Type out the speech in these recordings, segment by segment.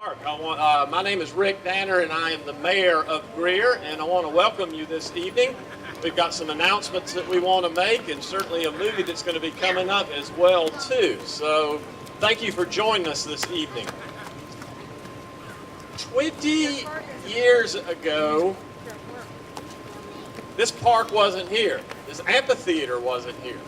My name is Rick Danner, and I am the mayor of Greer, and I want to welcome you this evening. We've got some announcements that we want to make, and certainly a movie that's going to be coming up as well, too. So thank you for joining us this evening. 20 years ago, this park wasn't here. This amphitheater wasn't here.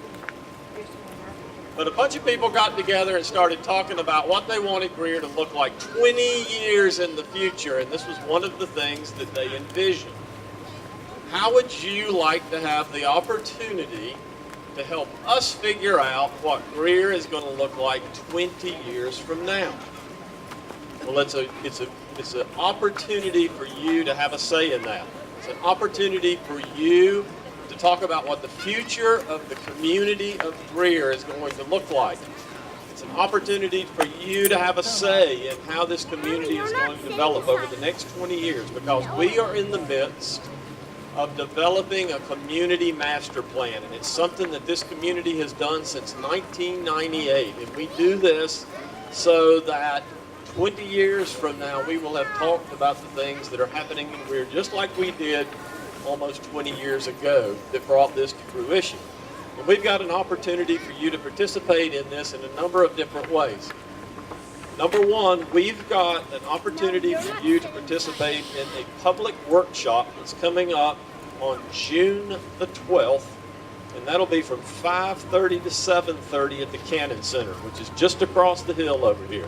But a bunch of people got together and started talking about what they wanted Greer to look like 20 years in the future, and this was one of the things that they envisioned. How would you like to have the opportunity to help us figure out what Greer is going to look like 20 years from now? Well, it's an opportunity for you to have a say in that. It's an opportunity for you to talk about what the future of the community of Greer is going to look like. It's an opportunity for you to have a say in how this community is going to develop over the next 20 years, because we are in the midst of developing a community master plan, and it's something that this community has done since 1998, and we do this so that 20 years from now we will have talked about the things that are happening in Greer just like we did almost 20 years ago that brought this to fruition. And we've got an opportunity for you to participate in this in a number of different ways. Number one, we've got an opportunity for you to participate in a public workshop that's coming up on June the 12th, and that'll be from 5:30 to 7:30 at the Cannon Center, which is just across the hill over here.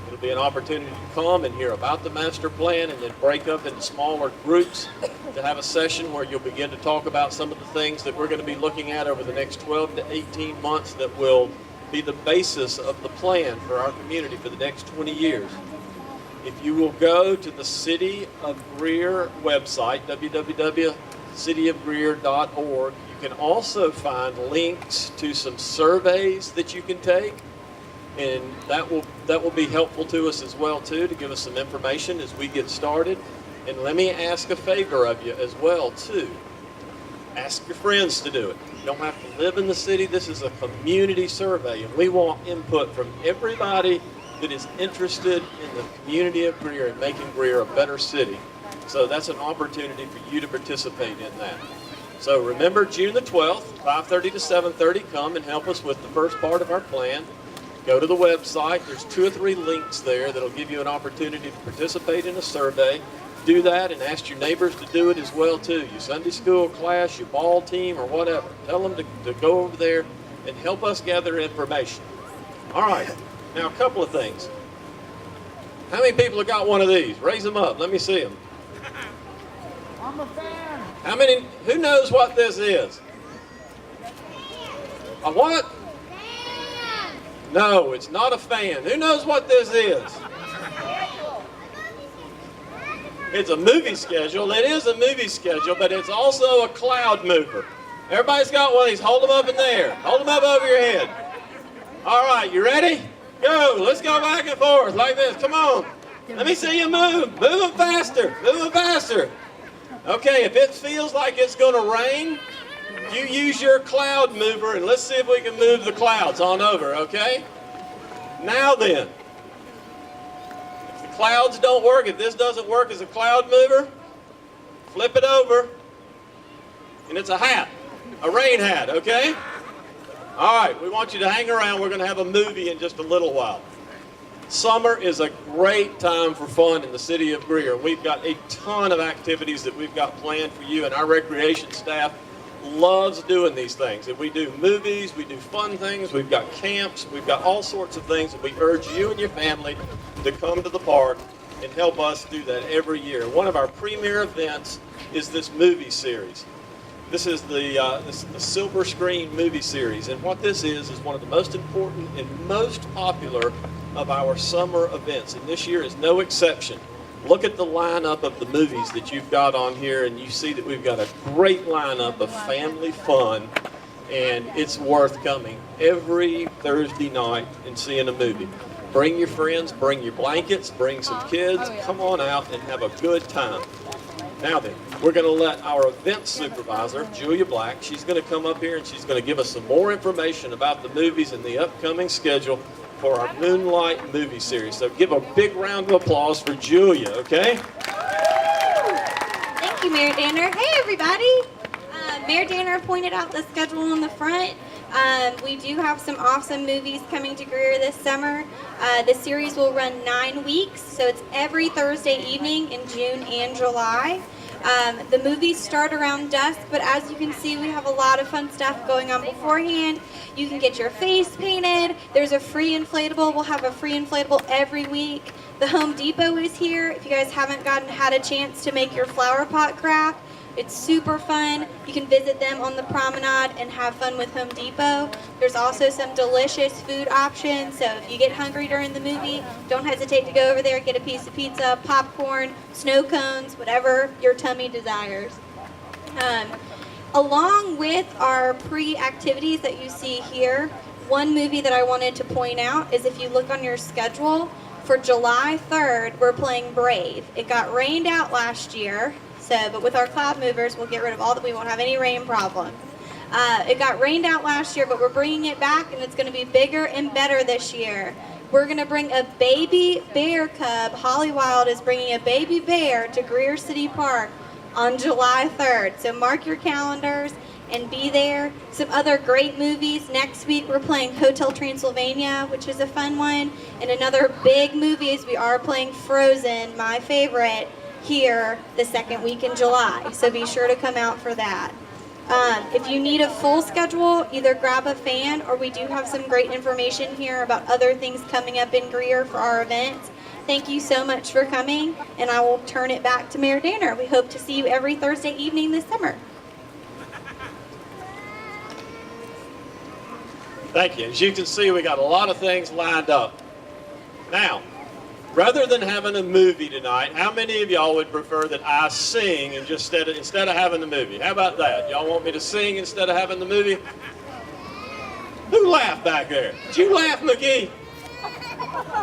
It'll be an opportunity to come and hear about the master plan and then break up into smaller groups to have a session where you'll begin to talk about some of the things that we're going to be looking at over the next 12 to 18 months that will be the basis of the plan for our community for the next 20 years. If you will go to the City of Greer website, www.cityofgreer.org, you can also find links to some surveys that you can take, and that will be helpful to us as well too, to give us some information as we get started. And let me ask a favor of you as well too. Ask your friends to do it. You don't have to live in the city. This is a community survey, and we want input from everybody that is interested in the community of Greer and making Greer a better city. So that's an opportunity for you to participate in that. So remember, June the 12th, 5:30 to 7:30, come and help us with the first part of our plan. Go to the website. There's 2 or 3 links there that'll give you an opportunity to participate in a survey. Do that and ask your neighbors to do it as well too. Your Sunday school class, your ball team, or whatever. Tell them to go over there and help us gather information. All right, now a couple of things. How many people have got one of these? Raise them up. Let me see them. I'm a fan. How many? Who knows what this is? A what? No, it's not a fan. Who knows what this is? It's a movie schedule. It is a movie schedule, but it's also a cloud mover. Everybody's got one of these. Hold them up in there. Hold them up over your head. All right, you ready? Go. Let's go back and forth like this. Come on. Let me see you move. Move them faster. Move them faster. Okay, if it feels like it's going to rain, you use your cloud mover, and let's see if we can move the clouds on over, okay? Now then, if the clouds don't work, if this doesn't work as a cloud mover, flip it over, and it's a hat, a rain hat, okay? All right, we want you to hang around. We're going to have a movie in just a little while. Summer is a great time for fun in the city of Greer. We've got a ton of activities that we've got planned for you, and our recreation staff loves doing these things. And we do movies, we do fun things, we've got camps, we've got all sorts of things, and we urge you and your family to come to the park and help us do that every year. One of our premier events is this movie series. This is the Silver Screen movie series, and what this is one of the most important and most popular of our summer events, and this year is no exception. Look at the lineup of the movies that you've got on here, and you see that we've got a great lineup of family fun, and it's worth coming every Thursday night and seeing a movie. Bring your friends, bring your blankets, bring some kids, come on out and have a good time. Now then, we're going to let our event supervisor, Julia Black, she's going to come up here and she's going to give us some more information about the movies and the upcoming schedule for our Moonlight Movie series. So give a big round of applause for Julia, okay? Thank you, Mayor Danner. Hey, everybody. Mayor Danner pointed out the schedule on the front. We do have some awesome movies coming to Greer this summer. The series will run 9 weeks, so it's every Thursday evening in June and July. The movies start around dusk, but as you can see, we have a lot of fun stuff going on beforehand. You can get your face painted. There's a free inflatable. We'll have a free inflatable every week. The Home Depot is here. If you guys haven't had a chance to make your flower pot craft, it's super fun. You can visit them on the promenade and have fun with Home Depot. There's also some delicious food options, so if you get hungry during the movie, don't hesitate to go over there, get a piece of pizza, popcorn, snow cones, whatever your tummy desires. Along with our pre-activities that you see here, one movie that I wanted to point out is if you look on your schedule, for July 3rd, we're playing Brave. It got rained out last year. But with our cloud movers, we'll get rid of all that. We won't have any rain problems. It got rained out last year, but we're bringing it back, and it's going to be bigger and better this year. We're going to bring a baby bear cub. Holly Wild is bringing a baby bear to Greer City Park on July 3rd. So mark your calendars and be there. Some other great movies. Next week, we're playing Hotel Transylvania, which is a fun one. And another big movie is we are playing Frozen, my favorite, here the second week in July, so be sure to come out for that. If you need a full schedule, either grab a fan, or we do have some great information here about other things coming up in Greer for our events. Thank you so much for coming, and I will turn it back to Mayor Danner. We hope to see you every Thursday evening this summer. Thank you. As you can see, we got a lot of things lined up. Now, rather than having a movie tonight, how many of y'all would prefer that I sing and just instead of having the movie? How about that? Y'all want me to sing instead of having the movie? Who laughed back there? Did you laugh, McGee?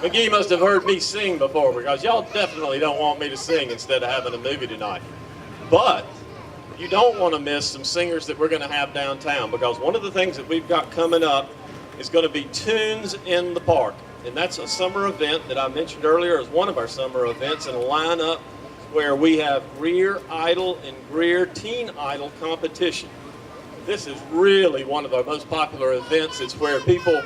McGee must have heard me sing before, because y'all definitely don't want me to sing instead of having a movie tonight. But you don't want to miss some singers that we're going to have downtown, because one of the things that we've got coming up is going to be Tunes in the Park. And that's a summer event that I mentioned earlier as one of our summer events, in a lineup where we have Greer Idol and Greer Teen Idol competition. This is really one of our most popular events. It's where people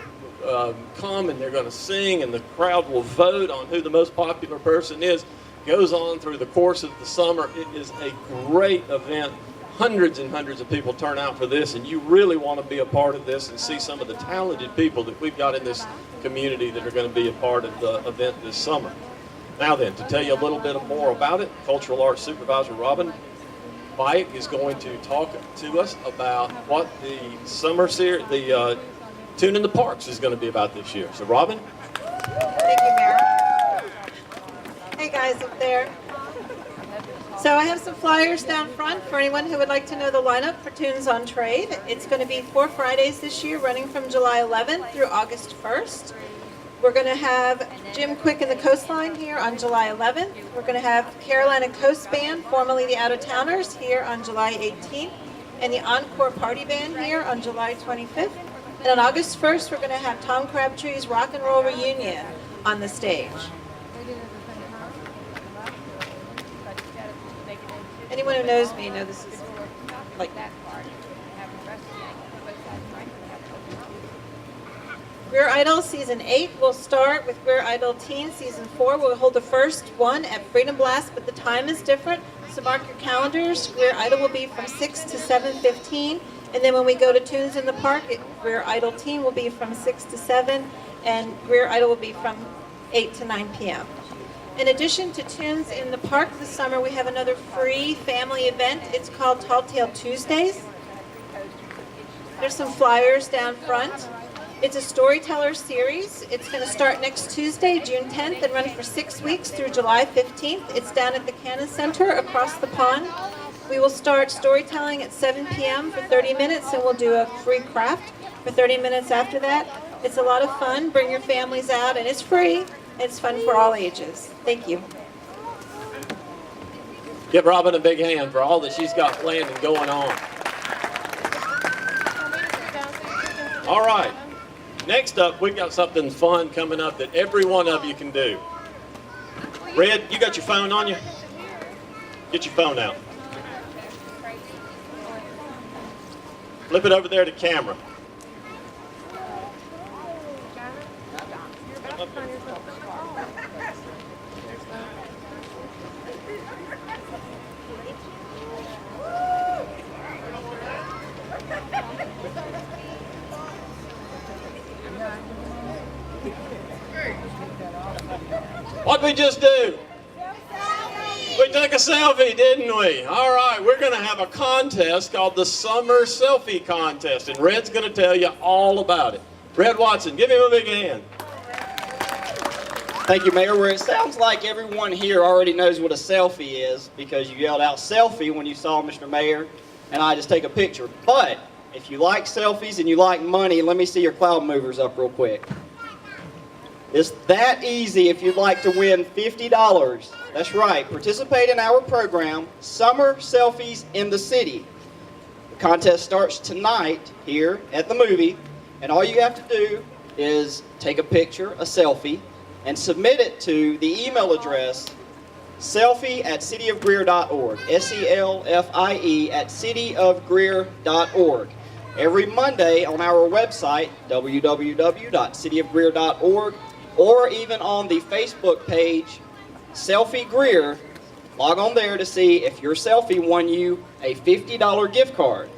come and they're going to sing, and the crowd will vote on who the most popular person is. Goes on through the course of the summer. It is a great event. Hundreds and hundreds of people turn out for this, and you really want to be a part of this and see some of the talented people that we've got in this community that are going to be a part of the event this summer. Now then, to tell you a little bit more about it, Cultural Arts Supervisor Robin Mike is going to talk to us about what the summer series, the Tune in the Parks, is going to be about this year. So Robin? Thank you, Mayor. Hey guys up there. So I have some flyers down front for anyone who would like to know the lineup for Tunes on Trade. It's going to be 4 Fridays this year, running from July 11th through August 1st. We're going to have Jim Quick and the Coastline here on July 11th. We're going to have Carolina Coast Band, formerly the Out of Towners, here on July 18th, and the Encore Party Band here on July 25th. And on August 1st, we're going to have Tom Crabtree's Rock and Roll Reunion on the stage. Anyone who knows me knows this is like that. Greer Idol Season 8 will start with Greer Idol Teen Season 4. We'll hold the first one at Freedom Blast, but the time is different, so mark your calendars. Greer Idol will be from 6 to 7:15, and then when we go to Tunes in the Park, Greer Idol Teen will be from 6 to 7, and Greer Idol will be from 8 to 9 p.m. In addition to Tunes in the Park this summer, we have another free family event. It's called Tall Tale Tuesdays. There's some flyers down front. It's a storyteller series. It's going to start next Tuesday, June 10th, and run for 6 weeks through July 15th. It's down at the Cannon Center across the pond. We will start storytelling at 7 p.m. for 30 minutes, and we'll do a free craft for 30 minutes after that. It's a lot of fun. Bring your families out, and it's free. It's fun for all ages. Thank you. Give Robin a big hand for all that she's got planned and going on. All right. Next up, we've got something fun coming up that every one of you can do. Red, you got your phone on you? Get your phone out. Flip it over there to camera. What'd we just do? We took a selfie, didn't we? All right, we're going to have a contest called the Summer Selfie Contest, and Red's going to tell you all about it. Red Watson, give him a big hand. Thank you, Mayor. Well, it sounds like everyone here already knows what a selfie is because you yelled out selfie when you saw Mr. Mayor and I just take a picture. But if you like selfies and you like money, let me see your cloud movers up real quick. It's that easy if you'd like to win $50. That's right. Participate in our program, Summer Selfies in the City. The contest starts tonight here at the movie, and all you have to do is take a picture, a selfie, and submit it to the email address selfie@cityofgreer.org, SELFIE at cityofgreer.org. Every Monday on our website, www.cityofgreer.org, or even on the Facebook page, Selfie Greer, log on there to see if your selfie won you a $50 gift card.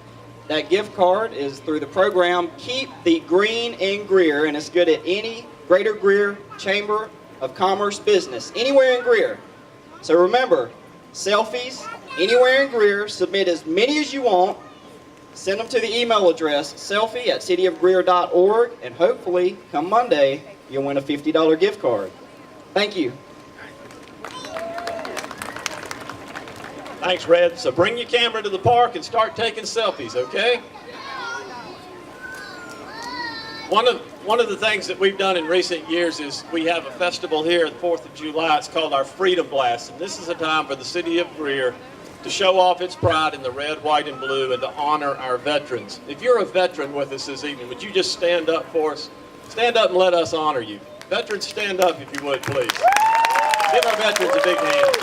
That gift card is through the program Keep the Green in Greer, and it's good at any Greater Greer Chamber of Commerce business, anywhere in Greer. So remember, selfies, anywhere in Greer, submit as many as you want, send them to the email address, selfie@cityofgreer.org, and hopefully, come Monday, you'll win a $50 gift card. Thank you. Thanks, Red. So bring your camera to the park and start taking selfies, okay? One of the things that we've done in recent years is we have a festival here at the 4th of July. It's called our Freedom Blast, and this is a time for the City of Greer to show off its pride in the red, white, and blue and to honor our veterans. If you're a veteran with us this evening, would you just stand up for us? Stand up and let us honor you. Veterans, stand up if you would, please. Give our veterans a big hand.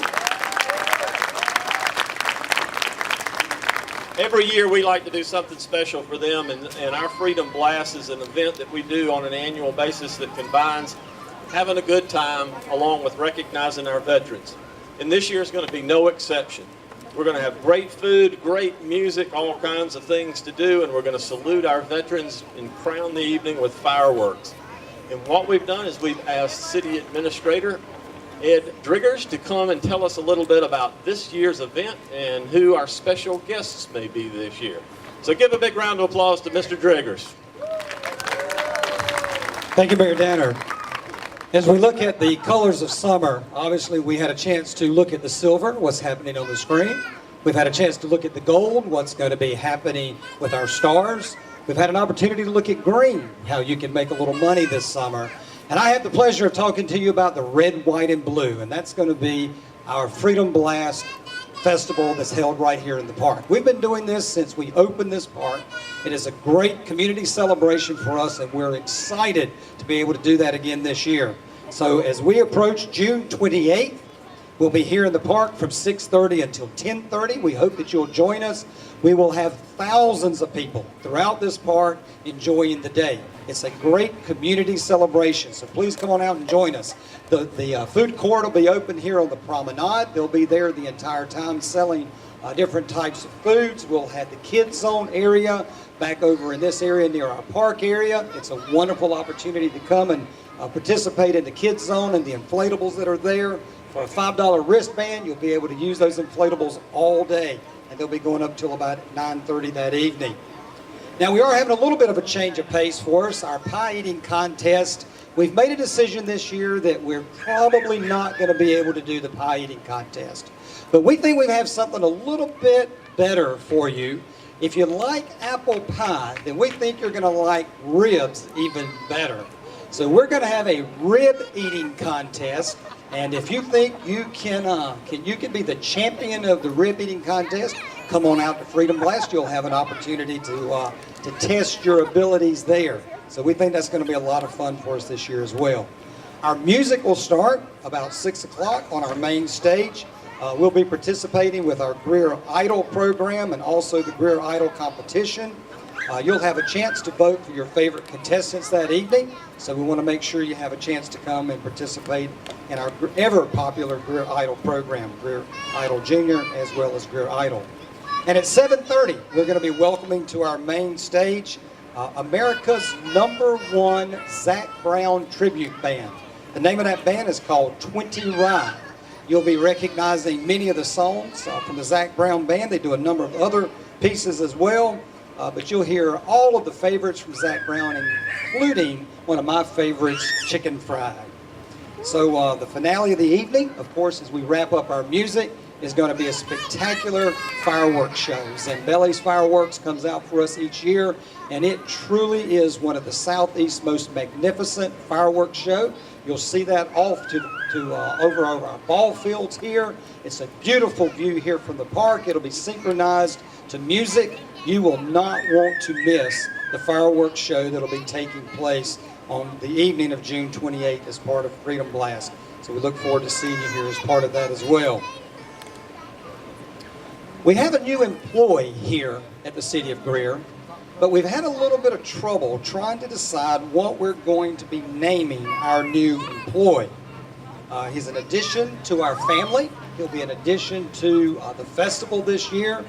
Every year we like to do something special for them, and our Freedom Blast is an event that we do on an annual basis that combines having a good time along with recognizing our veterans. And this year is going to be no exception. We're going to have great food, great music, all kinds of things to do, and we're going to salute our veterans and crown the evening with fireworks. And what we've done is we've asked City Administrator Ed Driggers to come and tell us a little bit about this year's event and who our special guests may be this year. So give a big round of applause to Mr. Driggers. Thank you, Mayor Danner. As we look at the colors of summer, obviously we had a chance to look at the silver, what's happening on the screen. We've had a chance to look at the gold, what's going to be happening with our stars. We've had an opportunity to look at green, how you can make a little money this summer. And I have the pleasure of talking to you about the red, white, and blue, and that's going to be our Freedom Blast Festival that's held right here in the park. We've been doing this since we opened this park. It is a great community celebration for us, and we're excited to be able to do that again this year. So as we approach June 28th, we'll be here in the park from 6:30 until 10:30. We hope that you'll join us. We will have thousands of people throughout this park enjoying the day. It's a great community celebration, so please come on out and join us. The food court will be open here on the promenade. They'll be there the entire time selling different types of foods. We'll have the kids zone area back over in this area near our park area. It's a wonderful opportunity to come and participate in the kids zone and the inflatables that are there. For a $5 wristband, you'll be able to use those inflatables all day, and they'll be going up till about 9:30 that evening. Now, we are having a little bit of a change of pace for us. Our pie eating contest, we've made a decision this year that we're probably not going to be able to do the pie eating contest. But we think we have something a little bit better for you. If you like apple pie, then we think you're going to like ribs even better. So we're going to have a rib eating contest. And if you think you can be the champion of the rib eating contest, come on out to Freedom Blast. You'll have an opportunity to test your abilities there. So we think that's going to be a lot of fun for us this year as well. Our music will start about 6 o'clock on our main stage. We'll be participating with our Greer Idol program and also the Greer Idol competition. You'll have a chance to vote for your favorite contestants that evening, so we want to make sure you have a chance to come and participate in our ever popular Greer Idol program, Greer Idol Junior as well as Greer Idol. And at 7:30, we're going to be welcoming to our main stage America's #1 Zac Brown tribute band. The name of that band is called 20 Ride. You'll be recognizing many of the songs from the Zac Brown band. They do a number of other pieces as well, but you'll hear all of the favorites from Zac Brown, including one of my favorites, Chicken Fried. So the finale of the evening, of course, as we wrap up our music, is going to be a spectacular fireworks show. Zambelli's Fireworks comes out for us each year, and it truly is one of the Southeast's most magnificent fireworks show. You'll see that off to over our ball fields here. It's a beautiful view here from the park. It'll be synchronized to music. You will not want to miss the fireworks show that'll be taking place on the evening of June 28th as part of Freedom Blast. So we look forward to seeing you here as part of that as well. We have a new employee here at the City of Greer, but we've had a little bit of trouble trying to decide what we're going to be naming our new employee. He's an addition to our family. He'll be an addition to the festival this year.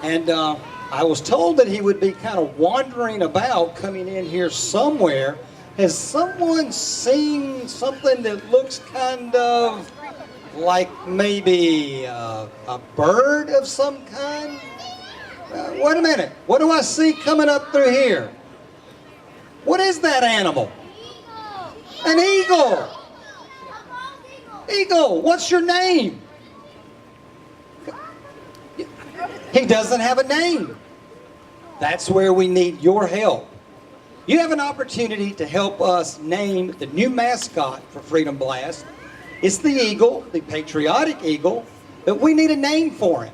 And I was told that he would be kind of wandering about coming in here somewhere. Has someone seen something that looks kind of like maybe a bird of some kind? Wait a minute. What do I see coming up through here? What is that animal? An eagle. Eagle, what's your name? He doesn't have a name. That's where we need your help. You have an opportunity to help us name the new mascot for Freedom Blast. It's the eagle, the patriotic eagle, but we need a name for him.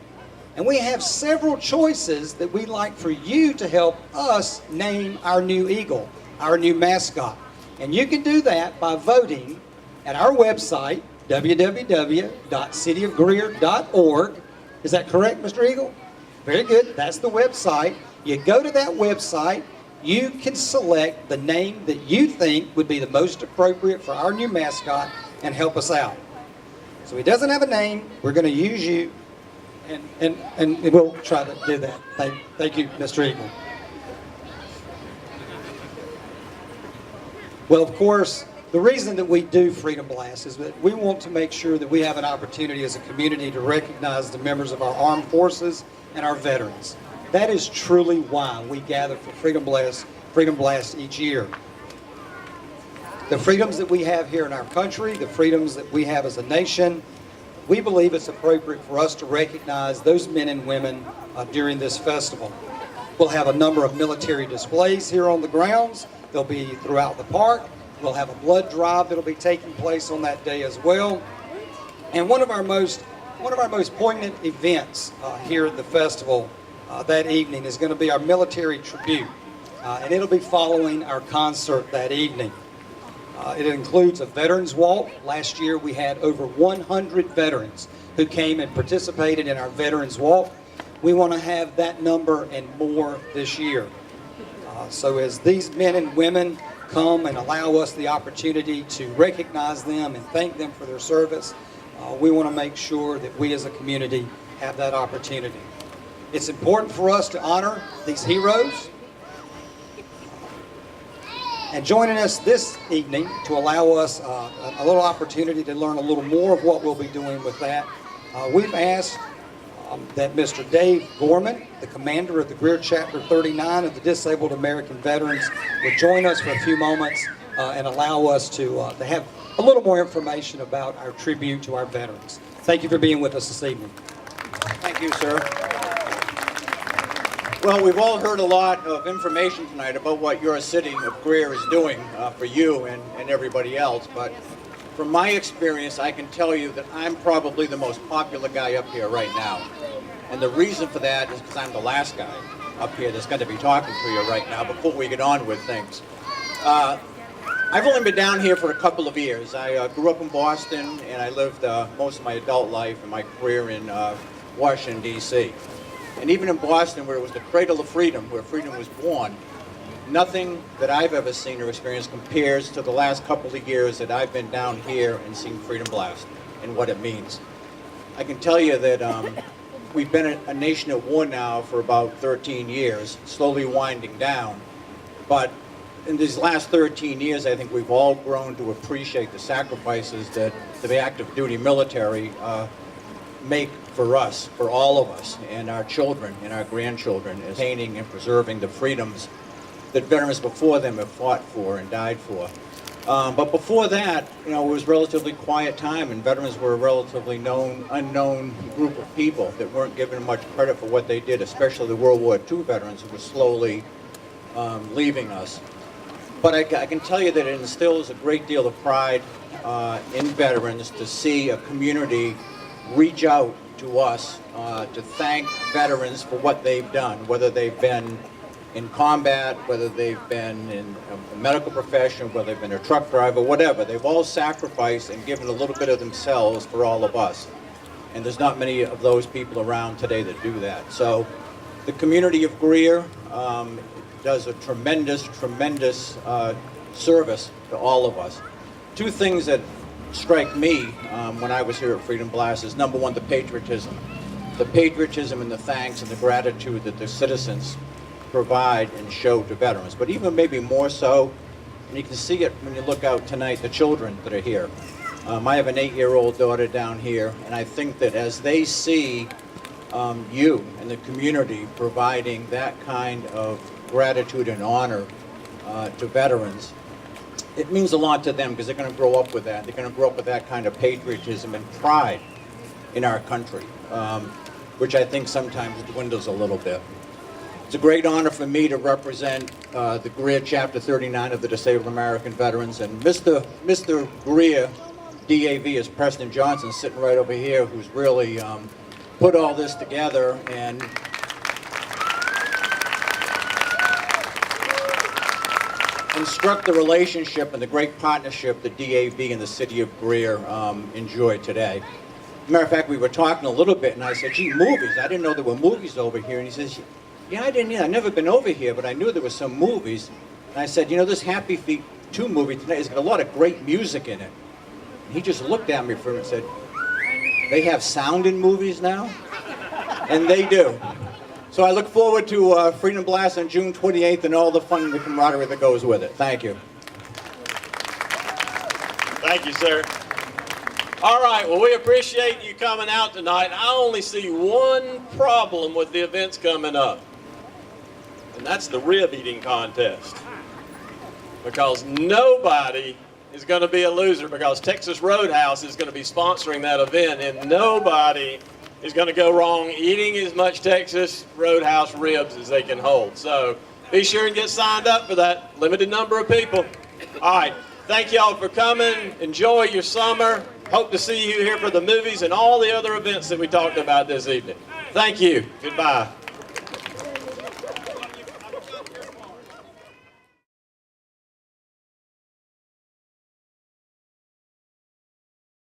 And we have several choices that we'd like for you to help us name our new eagle, our new mascot. And you can do that by voting at our website, www.cityofgreer.org. Is that correct, Mr. Eagle? Very good. That's the website. You go to that website, you can select the name that you think would be the most appropriate for our new mascot and help us out. So he doesn't have a name. We're going to use you, and we'll try to do that. Thank you, Mr. Eagle. Well, of course, the reason that we do Freedom Blast is that we want to make sure that we have an opportunity as a community to recognize the members of our armed forces and our veterans. That is truly why we gather for Freedom Blast each year. The freedoms that we have here in our country, the freedoms that we have as a nation, we believe it's appropriate for us to recognize those men and women during this festival. We'll have a number of military displays here on the grounds. They'll be throughout the park. We'll have a blood drive that'll be taking place on that day as well. And one of our most poignant events here at the festival that evening is going to be our military tribute. And it'll be following our concert that evening. It includes a veterans walk. Last year we had over 100 veterans who came and participated in our veterans walk. We want to have that number and more this year. So as these men and women come and allow us the opportunity to recognize them and thank them for their service, we want to make sure that we as a community have that opportunity. It's important for us to honor these heroes. And joining us this evening to allow us a little opportunity to learn a little more of what we'll be doing with that, we've asked that Mr. Dave Gorman, the commander of the Greer Chapter 39 of the Disabled American Veterans, would join us for a few moments and allow us to have a little more information about our tribute to our veterans. Thank you for being with us this evening. Thank you, sir. Well, we've all heard a lot of information tonight about what your City of Greer is doing for you and everybody else, but from my experience, I can tell you that I'm probably the most popular guy up here right now. And the reason for that is because I'm the last guy up here that's going to be talking to you right now before we get on with things. I've only been down here for a couple of years. I grew up in Boston, and I lived most of my adult life and my career in Washington, D.C. And even in Boston, where it was the cradle of freedom, where freedom was born, nothing that I've ever seen or experienced compares to the last couple of years that I've been down here and seen Freedom Blast and what it means. I can tell you that we've been a nation at war now for about 13 years, slowly winding down. But in these last 13 years, I think we've all grown to appreciate the sacrifices that the active duty military make for us, for all of us, and our children and our grandchildren, attaining and preserving the freedoms that veterans before them have fought for and died for. But before that, it was a relatively quiet time, and veterans were a relatively unknown group of people that weren't given much credit for what they did, especially the World War II veterans who were slowly leaving us. But I can tell you that it instills a great deal of pride in veterans to see a community reach out to us to thank veterans for what they've done, whether they've been in combat, whether they've been in a medical profession, whether they've been a truck driver, whatever. They've all sacrificed and given a little bit of themselves for all of us. And there's not many of those people around today that do that. So the community of Greer does a tremendous service to all of us. Two things that strike me when I was here at Freedom Blast is, number one, the patriotism. The patriotism and the thanks and the gratitude that the citizens provide and show to veterans. But even maybe more so, and you can see it when you look out tonight, the children that are here. I have an 8-year-old daughter down here, and I think that as they see you and the community providing that kind of gratitude and honor to veterans, it means a lot to them, because they're going to grow up with that. They're going to grow up with that kind of patriotism and pride in our country, which I think sometimes dwindles a little bit. It's a great honor for me to represent the Greer Chapter 39 of the Disabled American Veterans, and Mr. Greer, DAV, is Preston Johnson, sitting right over here, who's really put all this together and struck the relationship and the great partnership that DAV and the City of Greer enjoy today. Matter of fact, we were talking a little bit, and I said, gee, movies, I didn't know there were movies over here. And he says, yeah, I've never been over here, but I knew there were some movies. And I said, this Happy Feet 2 movie tonight has got a lot of great music in it. And he just looked at me for a minute and said, they have sound in movies now? And they do. So I look forward to Freedom Blast on June 28th and all the fun and the camaraderie that goes with it. Thank you. Thank you, sir. All right, well, we appreciate you coming out tonight. I only see one problem with the events coming up, and that's the rib eating contest. Because nobody is going to be a loser, because Texas Roadhouse is going to be sponsoring that event, and nobody is going to go wrong eating as much Texas Roadhouse ribs as they can hold. So be sure and get signed up for that limited number of people. All right, thank y'all for coming. Enjoy your summer. Hope to see you here for the movies and all the other events that we talked about this evening. Thank you. Goodbye.